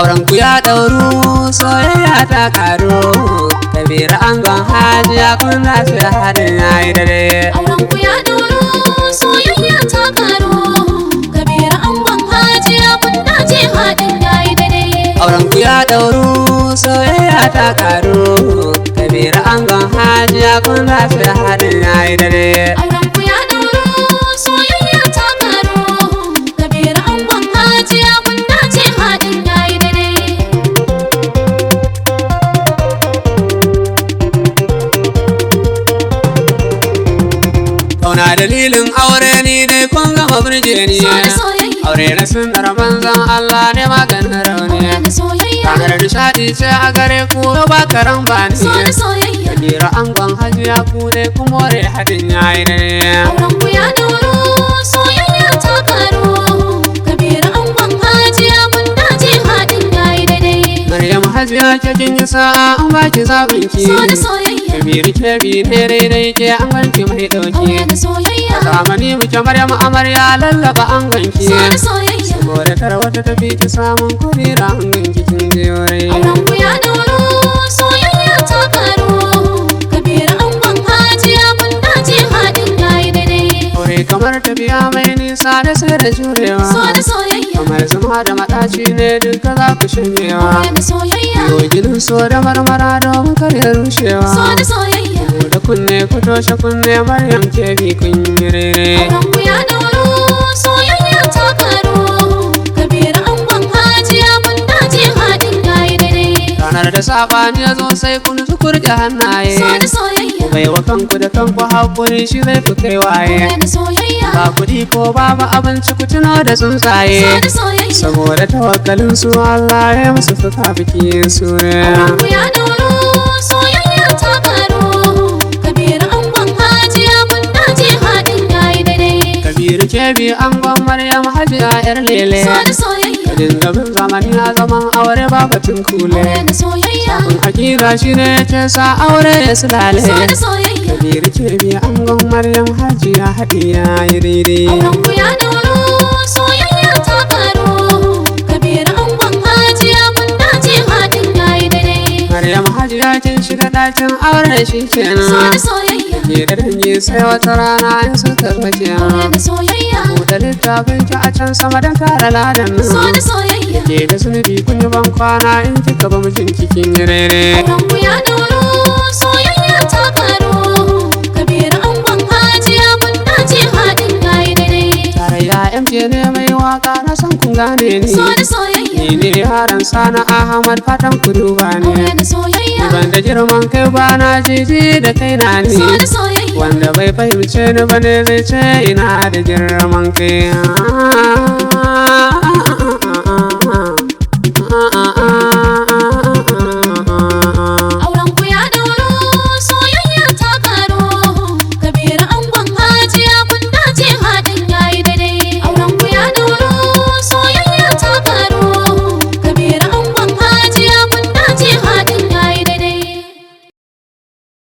Auren ku ya dauru soyayya ta karu Kabiru angon Hajiya kun dace haɗin yayi dare. Auren ku ya dauro soyayya ta karu Kabiru angon Hajiya kun dace haɗin yayi dare. Auren ku ya dauru soyayya ta karu Kabiru angon Hajiya kun dace haɗin yayi dare. Auren ku ya dauro soyayya ta karu Kabiru angon Hajiya kun dace haɗin yayi dare. Kauna dalilin aure ni dai kun gama burge ni. Aure na sunnar manzon Allah ne maganin rauni. Ranar nishaɗi ce a gare ku ba karan bani. Kabiru angon Hajiya ku dai ku more haɗin yayi ne. Auren ku ya dauro soyayya ta karu Kabiru angon Hajiya kun dace haɗin yayi dare. Maryam Hajiya ke kin yi sa'a an baki zaɓin ki. Kabiru ke bi ne daidai ke an ganki mai ɗauki. Zamani muke Maryam amarya lallaba an ganki. Saboda kar wata tafi ki samun kuɗi da an ganki kin je wuri. Auren ku ya dauro soyayya ta karu Kabiru angon Hajiya kun dace haɗin yayi dare. Aure kamar tafiya mai nisa da sai da jurewa. Kamar zuma da maɗaci ne duka za ku shanyewa. Ginin so da marmara domin kar ya rushewa. Da kunne ku toshe kunne Maryam ke bi kun yi rere. Auren ku ya dauro soyayya ta karu Kabiru angon Hajiya kun dace haɗin yayi dare. Ranar da saɓani ya zo sai kun sukurke hannaye. Ku bai wa kanku da kanku haƙuri shi zai fi kai waye. Ba kuɗi ko babu abinci ku tuno da tsuntsaye. Saboda tawakkalin su Allah ya musu fuka biki su ne. Auren ku ya dauro soyayya ta karu Kabiru angon Hajiya kun dace haɗin yayi dare. Kabiru ke bi angon Maryam Hajiya yar lele. Ka dinga bin zamani a zaman aure ba batun kule. Sabon akida shi ne ke sa aure ya sulale. Kabiru ke bi angon Maryam Hajiya haɗi ya yi daidai. Auren ku ya dauro soyayya ta karu Kabiru angon Hajiya kun dace haɗin yayi dare. Maryam Hajiya kin shiga ɗakin aure shi kenan. Ke da dangi sai wata rana in suka zo kenan. Buɗe littafin ki a can sama don kare ladan nan. Ke da zunubi kun yi ban kwana in kika ba mijin kikin yi rere. Auren ku ya dauro soyayya ta karu Kabiru angon Hajiya kun dace haɗin yayi dare. Tarayya MJ ne mai waka na san kun gane ni. Ni ne yaran Sani Ahmad fatan ku duba ne. Ban da girman kai ba na jiji da kai na ne. Wanda bai fahimce ni ba ne zai ce ina da girman kai.